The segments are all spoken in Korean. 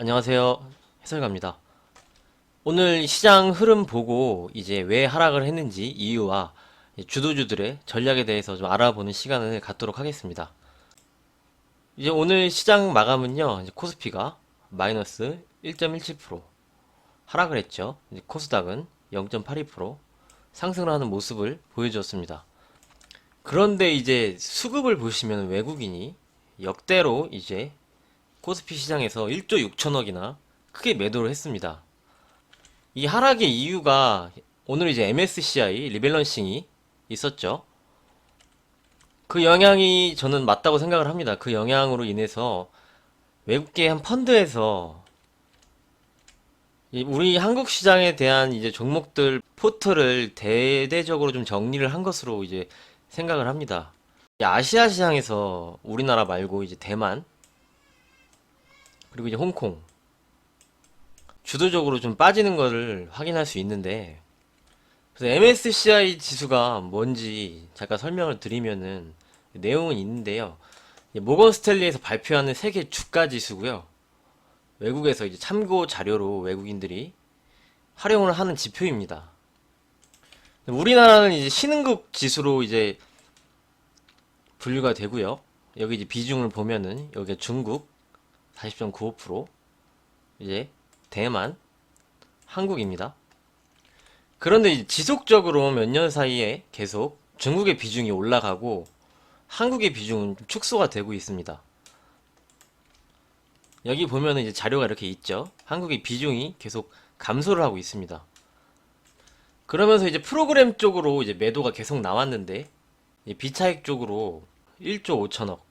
안녕하세요. 해설가입니다. 오늘 시장 흐름 보고 이제 왜 하락을 했는지 이유와 주도주들의 전략에 대해서 좀 알아보는 시간을 갖도록 하겠습니다. 이제 오늘 시장 마감은요, 이제 코스피가 마이너스 1.17% 하락을 했죠. 이제 코스닥은 0.82% 상승을 하는 모습을 보여주었습니다. 그런데 이제 수급을 보시면 외국인이 역대로 이제 코스피 시장에서 1조 6천억이나 크게 매도를 했습니다. 이 하락의 이유가 오늘 이제 MSCI 리밸런싱이 있었죠. 그 영향이 저는 맞다고 생각을 합니다. 그 영향으로 인해서 외국계 한 펀드에서 우리 한국 시장에 대한 이제 종목들 포트를 대대적으로 좀 정리를 한 것으로 이제 생각을 합니다. 아시아 시장에서 우리나라 말고 이제 대만 그리고 이제 홍콩 주도적으로 좀 빠지는 것을 확인할 수 있는데, 그래서 MSCI 지수가 뭔지 잠깐 설명을 드리면은 내용은 있는데요. 모건 스탠리에서 발표하는 세계 주가 지수고요. 외국에서 이제 참고 자료로 외국인들이 활용을 하는 지표입니다. 우리나라는 이제 신흥국 지수로 이제 분류가 되고요. 여기 이제 비중을 보면은 여기 중국 40.95%, 이제 대만, 한국입니다. 그런데 이제 지속적으로 몇 년 사이에 계속 중국의 비중이 올라가고 한국의 비중은 좀 축소가 되고 있습니다. 여기 보면은 이제 자료가 이렇게 있죠. 한국의 비중이 계속 감소를 하고 있습니다. 그러면서 이제 프로그램 쪽으로 이제 매도가 계속 나왔는데 비차익 쪽으로 1조 5천억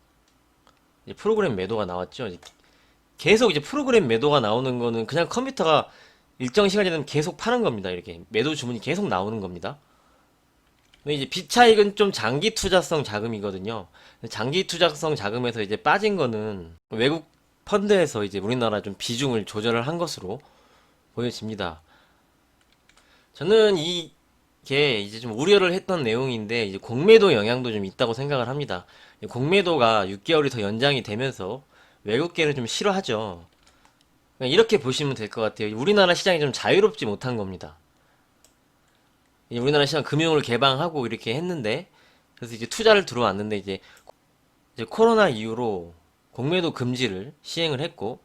프로그램 매도가 나왔죠. 계속 이제 프로그램 매도가 나오는 거는 그냥 컴퓨터가 일정 시간이 되면 계속 파는 겁니다. 이렇게 매도 주문이 계속 나오는 겁니다. 근데 이제 비차익은 좀 장기 투자성 자금이거든요. 장기 투자성 자금에서 이제 빠진 거는 외국 펀드에서 이제 우리나라 좀 비중을 조절을 한 것으로 보여집니다. 저는 이게 이제 좀 우려를 했던 내용인데 이제 공매도 영향도 좀 있다고 생각을 합니다. 공매도가 6개월이 더 연장이 되면서 외국계를 좀 싫어하죠. 이렇게 보시면 될 것 같아요. 우리나라 시장이 좀 자유롭지 못한 겁니다. 우리나라 시장 금융을 개방하고 이렇게 했는데, 그래서 이제 투자를 들어왔는데 이제 코로나 이후로 공매도 금지를 시행을 했고,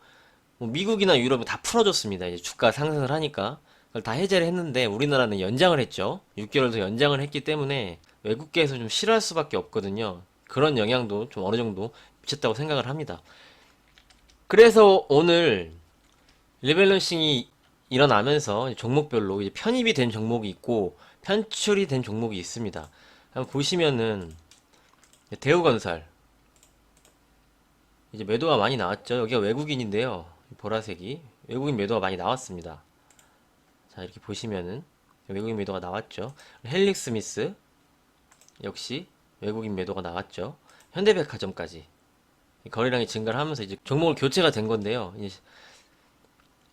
뭐 미국이나 유럽은 다 풀어줬습니다. 이제 주가 상승을 하니까 그걸 다 해제를 했는데 우리나라는 연장을 했죠. 6개월 더 연장을 했기 때문에 외국계에서 좀 싫어할 수밖에 없거든요. 그런 영향도 좀 어느 정도 미쳤다고 생각을 합니다. 그래서 오늘 리밸런싱이 일어나면서 종목별로 이제 편입이 된 종목이 있고 편출이 된 종목이 있습니다. 한번 보시면은 대우건설 이제 매도가 많이 나왔죠. 여기가 외국인인데요. 보라색이 외국인 매도가 많이 나왔습니다. 자, 이렇게 보시면은 외국인 매도가 나왔죠. 헬릭스미스 역시 외국인 매도가 나왔죠. 현대백화점까지 거래량이 증가를 하면서 이제 종목을 교체가 된 건데요.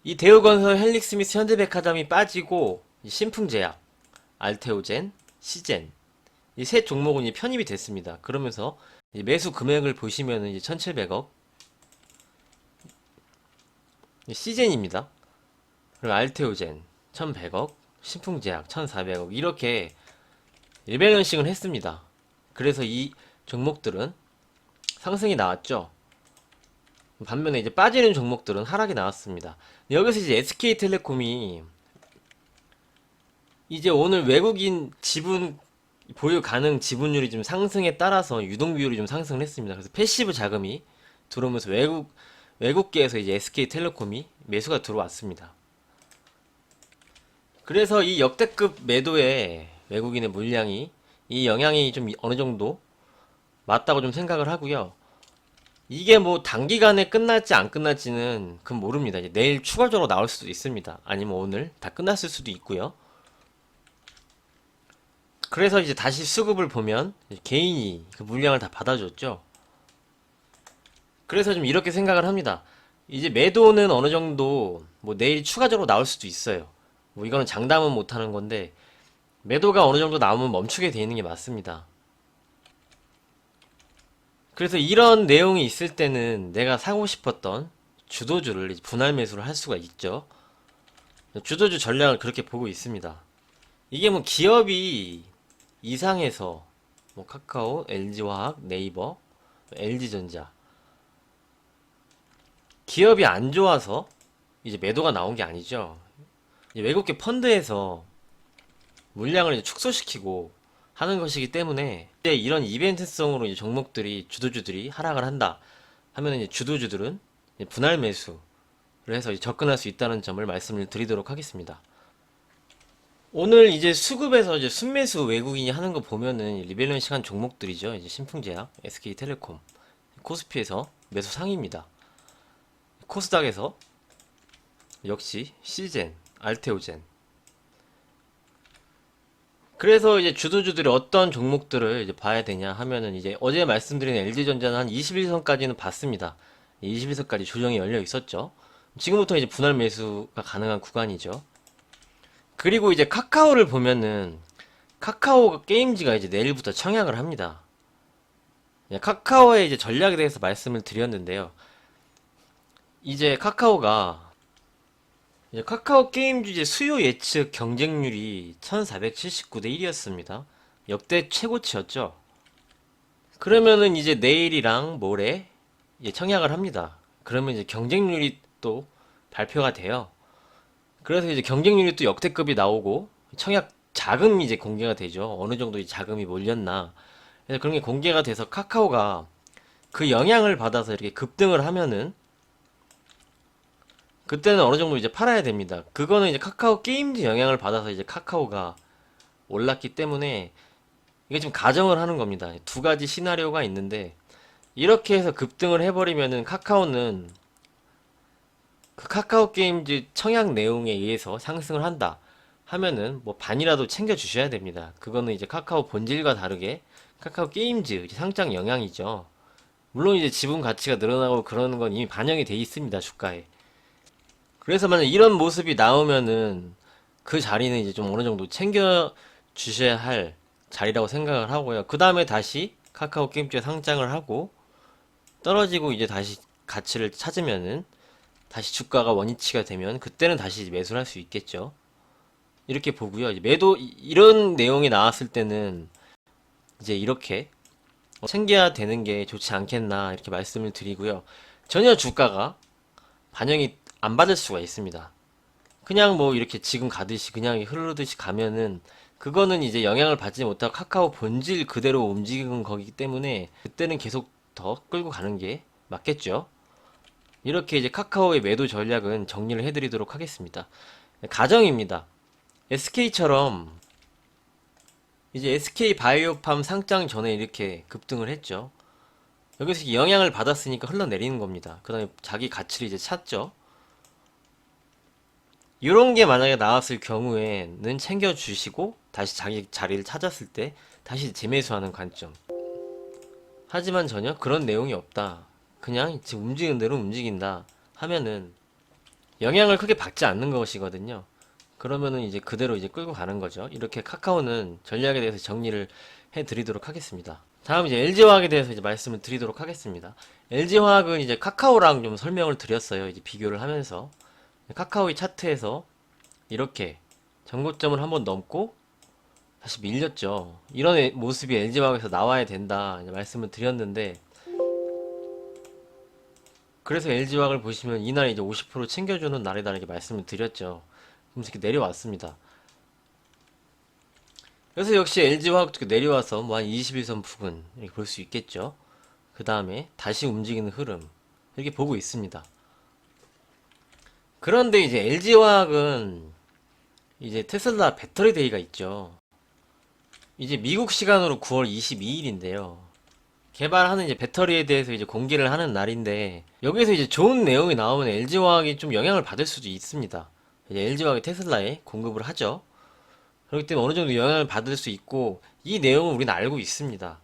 이 대우건설, 헬릭스미스, 현대백화점이 빠지고 신풍제약, 알테오젠, 시젠 이 세 종목은 이제 편입이 됐습니다. 그러면서 매수 금액을 보시면은 이제 1,700억 시젠입니다. 그리고 알테오젠 1,100억, 신풍제약 1,400억 이렇게 리밸런싱을 했습니다. 그래서 이 종목들은 상승이 나왔죠. 반면에 이제 빠지는 종목들은 하락이 나왔습니다. 여기서 이제 SK텔레콤이 이제 오늘 외국인 지분 보유 가능 지분율이 좀 상승에 따라서 유동 비율이 좀 상승을 했습니다. 그래서 패시브 자금이 들어오면서 외국계에서 이제 SK텔레콤이 매수가 들어왔습니다. 그래서 이 역대급 매도에 외국인의 물량이 이 영향이 좀 어느 정도 맞다고 좀 생각을 하고요. 이게 뭐 단기간에 끝날지 안 끝날지는 그건 모릅니다. 이제 내일 추가적으로 나올 수도 있습니다. 아니면 오늘 다 끝났을 수도 있고요. 그래서 이제 다시 수급을 보면 개인이 그 물량을 다 받아줬죠. 그래서 좀 이렇게 생각을 합니다. 이제 매도는 어느 정도 뭐 내일 추가적으로 나올 수도 있어요. 뭐 이거는 장담은 못 하는 건데 매도가 어느 정도 나오면 멈추게 돼 있는 게 맞습니다. 그래서 이런 내용이 있을 때는 내가 사고 싶었던 주도주를 이제 분할 매수를 할 수가 있죠. 주도주 전략을 그렇게 보고 있습니다. 이게 뭐 기업이 이상해서 뭐 카카오, LG화학, 네이버, LG전자 기업이 안 좋아서 이제 매도가 나온 게 아니죠. 이제 외국계 펀드에서 물량을 이제 축소시키고 하는 것이기 때문에 이제 이런 이벤트성으로 이제 종목들이 주도주들이 하락을 한다 하면 이제 주도주들은 이제 분할 매수를 해서 이제 접근할 수 있다는 점을 말씀을 드리도록 하겠습니다. 오늘 이제 수급에서 이제 순매수 외국인이 하는 거 보면은 리밸런싱한 종목들이죠. 이제 신풍제약, SK텔레콤, 코스피에서 매수 상위입니다. 코스닥에서 역시 시젠, 알테오젠. 그래서 이제 주도주들이 어떤 종목들을 이제 봐야 되냐 하면은 이제 어제 말씀드린 LG전자는 한 21선까지는 봤습니다. 21선까지 조정이 열려 있었죠. 지금부터 이제 분할 매수가 가능한 구간이죠. 그리고 이제 카카오를 보면은 카카오 게임즈가 이제 내일부터 청약을 합니다. 카카오의 이제 전략에 대해서 말씀을 드렸는데요. 이제 카카오 게임즈 이제 수요 예측 경쟁률이 1479대 1이었습니다. 역대 최고치였죠. 그러면은 이제 내일이랑 모레 이제 청약을 합니다. 그러면 이제 경쟁률이 또 발표가 돼요. 그래서 이제 경쟁률이 또 역대급이 나오고 청약 자금이 이제 공개가 되죠. 어느 정도 이 자금이 몰렸나. 그래서 그런 게 공개가 돼서 카카오가 그 영향을 받아서 이렇게 급등을 하면은 그때는 어느 정도 이제 팔아야 됩니다. 그거는 이제 카카오 게임즈 영향을 받아서 이제 카카오가 올랐기 때문에 이게 지금 가정을 하는 겁니다. 두 가지 시나리오가 있는데 이렇게 해서 급등을 해버리면은 카카오는 그 카카오 게임즈 청약 내용에 의해서 상승을 한다 하면은 뭐 반이라도 챙겨 주셔야 됩니다. 그거는 이제 카카오 본질과 다르게 카카오 게임즈 상장 영향이죠. 물론 이제 지분 가치가 늘어나고 그러는 건 이미 반영이 돼 있습니다, 주가에. 그래서 만약 이런 모습이 나오면은 그 자리는 이제 좀 어느 정도 챙겨 주셔야 할 자리라고 생각을 하고요. 그 다음에 다시 카카오 게임즈에 상장을 하고 떨어지고 이제 다시 가치를 찾으면은 다시 주가가 원위치가 되면 그때는 다시 매수를 할 수 있겠죠. 이렇게 보고요. 이제 매도 이런 내용이 나왔을 때는 이제 이렇게 챙겨야 되는 게 좋지 않겠나 이렇게 말씀을 드리고요. 전혀 주가가 반영이 안 받을 수가 있습니다. 그냥 뭐 이렇게 지금 가듯이 그냥 흐르듯이 가면은 그거는 이제 영향을 받지 못하고 카카오 본질 그대로 움직이는 거기 때문에 그때는 계속 더 끌고 가는 게 맞겠죠. 이렇게 이제 카카오의 매도 전략은 정리를 해드리도록 하겠습니다. 가정입니다. SK처럼 이제 SK 바이오팜 상장 전에 이렇게 급등을 했죠. 여기서 영향을 받았으니까 흘러내리는 겁니다. 그 다음에 자기 가치를 이제 찾죠. 이런 게 만약에 나왔을 경우에는 챙겨주시고 다시 자기 자리를 찾았을 때 다시 재매수하는 관점. 하지만 전혀 그런 내용이 없다. 그냥 지금 움직이는 대로 움직인다 하면은 영향을 크게 받지 않는 것이거든요. 그러면은 이제 그대로 이제 끌고 가는 거죠. 이렇게 카카오는 전략에 대해서 정리를 해 드리도록 하겠습니다. 다음 이제 LG화학에 대해서 이제 말씀을 드리도록 하겠습니다. LG화학은 이제 카카오랑 좀 설명을 드렸어요. 이제 비교를 하면서 카카오의 차트에서 이렇게 전고점을 한번 넘고 다시 밀렸죠. 이런 모습이 LG화학에서 나와야 된다 이제 말씀을 드렸는데 그래서 LG화학을 보시면 이날 이제 50% 챙겨주는 날이다 이렇게 말씀을 드렸죠. 그러면서 이렇게 내려왔습니다. 그래서 역시 LG화학도 내려와서 뭐 한 21선 부근 이렇게 볼 수 있겠죠. 그 다음에 다시 움직이는 흐름 이렇게 보고 있습니다. 그런데 이제 LG화학은 이제 테슬라 배터리 데이가 있죠. 이제 미국 시간으로 9월 22일인데요. 개발하는 이제 배터리에 대해서 이제 공개를 하는 날인데 여기서 이제 좋은 내용이 나오면 LG화학이 좀 영향을 받을 수도 있습니다. 이제 LG화학이 테슬라에 공급을 하죠. 그렇기 때문에 어느 정도 영향을 받을 수 있고 이 내용을 우리는 알고 있습니다.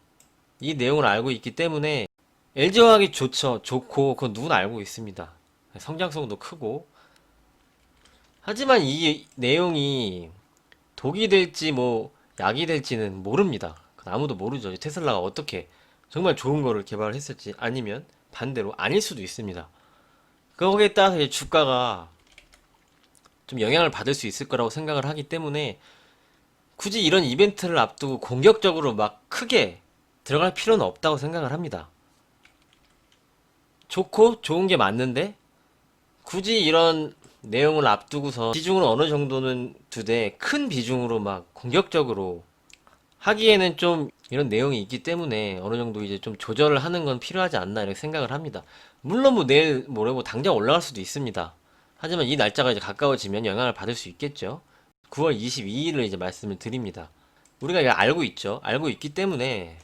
이 내용을 알고 있기 때문에 LG화학이 좋고 그건 누구나 알고 있습니다. 성장성도 크고 하지만 이 내용이 독이 될지 뭐 약이 될지는 모릅니다. 아무도 모르죠. 테슬라가 어떻게 정말 좋은 거를 개발을 했을지 아니면 반대로 아닐 수도 있습니다. 거기에 따라서 이제 주가가 좀 영향을 받을 수 있을 거라고 생각을 하기 때문에 굳이 이런 이벤트를 앞두고 공격적으로 막 크게 들어갈 필요는 없다고 생각을 합니다. 좋고 좋은 게 맞는데 굳이 이런 내용을 앞두고서 비중을 어느 정도는 두되 큰 비중으로 막 공격적으로 하기에는 좀 이런 내용이 있기 때문에 어느 정도 이제 좀 조절을 하는 건 필요하지 않나 이렇게 생각을 합니다. 물론 뭐 내일 모레 뭐 당장 올라갈 수도 있습니다. 하지만 이 날짜가 이제 가까워지면 영향을 받을 수 있겠죠. 9월 22일을 이제 말씀을 드립니다. 우리가 이거 알고 있죠. 알고 있기 때문에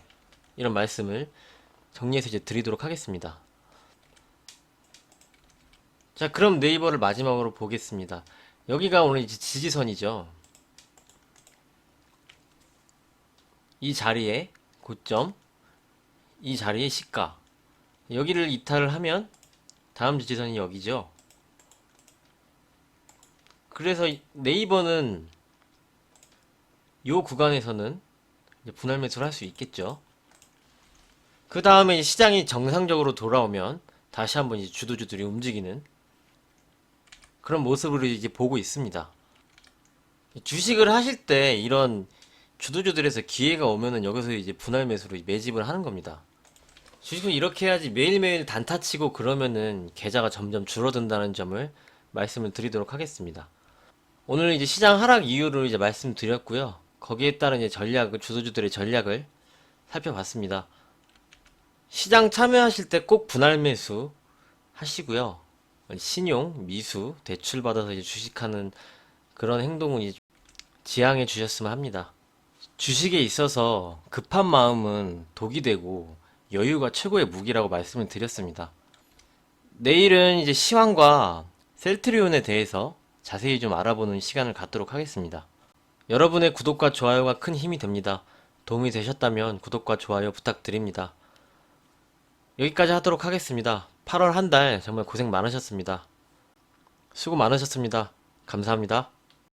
이런 말씀을 정리해서 이제 드리도록 하겠습니다. 자, 그럼 네이버를 마지막으로 보겠습니다. 여기가 오늘 이제 지지선이죠. 이 자리에 고점, 이 자리에 시가. 여기를 이탈을 하면 다음 지지선이 여기죠. 그래서 네이버는 요 구간에서는 이제 분할 매수를 할 수 있겠죠. 그 다음에 시장이 정상적으로 돌아오면 다시 한번 이제 주도주들이 움직이는 그런 모습으로 이제 보고 있습니다. 주식을 하실 때 이런 주도주들에서 기회가 오면은 여기서 이제 분할 매수로 매집을 하는 겁니다. 주식은 이렇게 해야지 매일매일 단타 치고 그러면은 계좌가 점점 줄어든다는 점을 말씀을 드리도록 하겠습니다. 오늘 이제 시장 하락 이유를 이제 말씀드렸고요. 거기에 따른 이제 주도주들의 전략을 살펴봤습니다. 시장 참여하실 때 꼭 분할 매수 하시고요. 신용, 미수, 대출 받아서 이제 주식하는 그런 행동은 이제 지양해 주셨으면 합니다. 주식에 있어서 급한 마음은 독이 되고 여유가 최고의 무기라고 말씀을 드렸습니다. 내일은 이제 시황과 셀트리온에 대해서 자세히 좀 알아보는 시간을 갖도록 하겠습니다. 여러분의 구독과 좋아요가 큰 힘이 됩니다. 도움이 되셨다면 구독과 좋아요 부탁드립니다. 여기까지 하도록 하겠습니다. 8월 한 달 정말 고생 많으셨습니다. 수고 많으셨습니다. 감사합니다.